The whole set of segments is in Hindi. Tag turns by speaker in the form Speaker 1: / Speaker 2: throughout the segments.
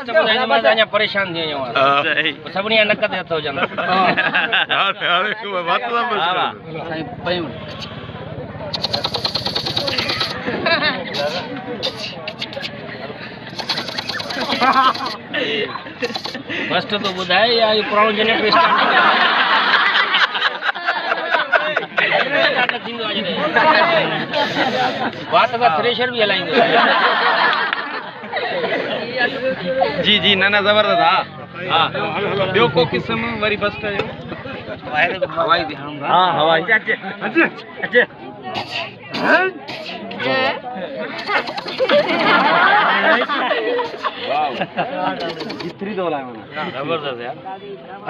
Speaker 1: कस्टमर परेशान थी सभी नकद हथ हो मस्त तो बुधाए या पुराणो जनरेटर बात का थ्रेशर भी हलाइंदो
Speaker 2: जी जी ना ना जबरदस्त हां ॿियो को किस्म वरी बस कयो हवाई हां हवाई अचे वाह जीतरी तो लाया मैंने
Speaker 1: जबरदस्त यार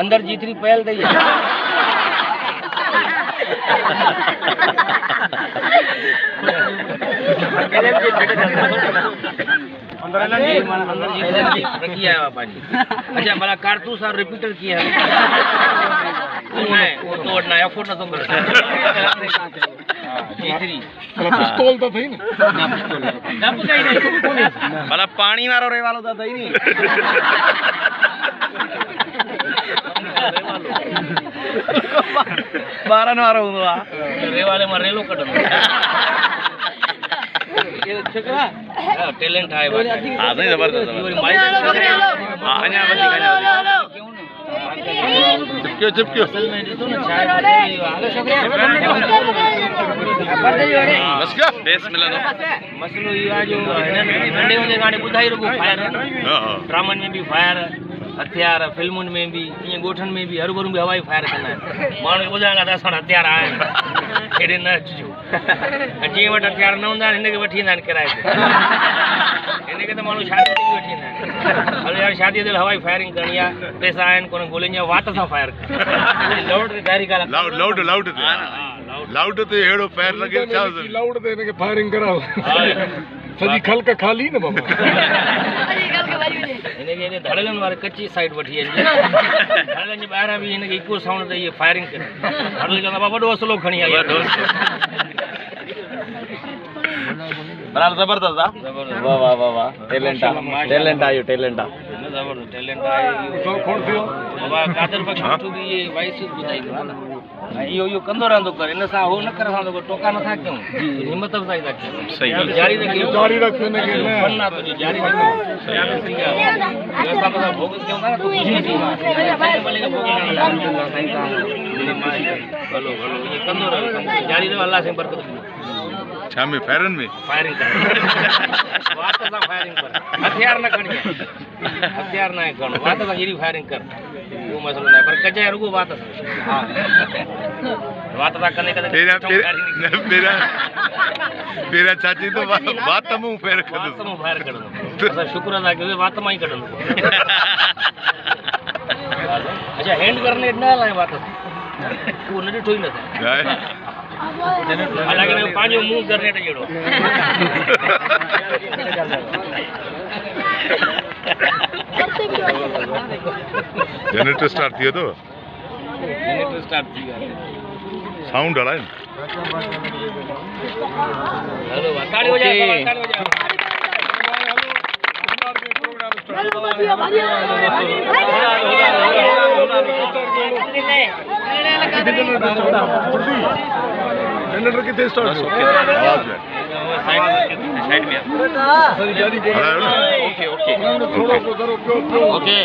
Speaker 1: अंदर जीतरी पहल दई अंदर जी रखी है पानी अच्छा भला कारतूस और रिपीटर की है वो तो नया फोन ना तुम जीतरी
Speaker 3: पिस्तौल तो थई
Speaker 1: ना पिस्तौल ना कहीं नहीं
Speaker 2: भला पानी वारो रे वालो तो थई नी बारन वारो हुंदो आ
Speaker 1: रे वाले में रेलो कढंदो ये छोकरा टैलेंट है भाई
Speaker 2: हां नहीं जबरदस्त हां अन्या
Speaker 3: चिपकियो
Speaker 1: असल में ॾिसो न छा
Speaker 3: बस क्या
Speaker 2: बेस मिलंदो
Speaker 1: मसलो इहो आहे जो नंढे हूंदे हाणे ॿुधाई रुगो फायर ड्रामनि में बि फायर हथियार फिल्मुनि में भी ईअं ॻोठनि में भी हर भरू भी हवाई फायर कंदा आहिनि माण्हू खे ॿुधाइण लाइ असां हथियार आहिनि हेॾे न अचिजो जीअं वटि हथियार न हूंदा आहिनि हिनखे वठी ईंदा आहिनि किराए ते हिनखे त माण्हू शादी ते बि वठी ईंदा आहिनि हलो यार शादीअ ते हवाई फायरिंग करणी आहे पैसा आहिनि कोन ॻोल्हिनि या वात सां फायर कर लाउड ते गारी ॻाल्हि
Speaker 3: लाउड ते हेड़ो पैर लगे छा लाउड ते इनके फायरिंग कराओ सजी खलक खाली न बाबा
Speaker 1: हिनखे हेॾे धड़लनि वारे कच्ची साइड वठी वञे धड़लनि जे ॿाहिरां बि हिनखे इको साउंड ते इहे फायरिंग करे धड़ल चवंदा वॾो असलो खणी आई
Speaker 2: बराबर जबरदस्त आ वाह वाह वाह वाह टैलेंट आयो टैलेंट आ
Speaker 1: जबरदस्त टैलेंट आहे बाबा कादर बख्श टू भी ये वॉइस ॿुधाई थो न इहो कंदो रहंदो कर इन सां हो न कर असां टोका नथा कयूं हिम्मत सां ई था कयूं
Speaker 2: सही
Speaker 1: जारी रखियो
Speaker 3: जारी रखियो इनखे
Speaker 1: फन आहे तुंहिंजी जारी रखियो सही आहे असां त भोग कयूं था न तूं ख़ुशी थी भले भोग हलो हलो इहे कंदो रहो जारी रहो अल्लाह साईं बरकत
Speaker 3: छा में फायरन में
Speaker 1: फायरिंग कर वात सां फायरिंग कर हथियार न खणी हथियार न आहे खणो वात सां अहिड़ी फायरिंग कर वो मसलो न आहे पर कजाए रुगो वात सां हा वात सां कंदे कंदे
Speaker 3: मेरा चाची तो बात मुंह फेर
Speaker 1: वात मां फायर कढंदो असां शुक्र अदा कयो वात मां ई कढंदो अच्छा हैंड ग्रेनेड न हलाए वात सां उहो न ॾिठो ई न हालांकि पंहिंजो मुंहुं ग्रेनेड जहिड़ो
Speaker 3: जनरेटर स्टार्ट थियो तो
Speaker 1: जनरेटर स्टार्ट थी वियो
Speaker 3: साउंड हलाए
Speaker 1: हेलो ताड़ी हो जाए ताड़ी हो जाए
Speaker 3: जनरेटर कितने स्टार्ट
Speaker 2: साइड में
Speaker 3: ओके ओके
Speaker 1: ओके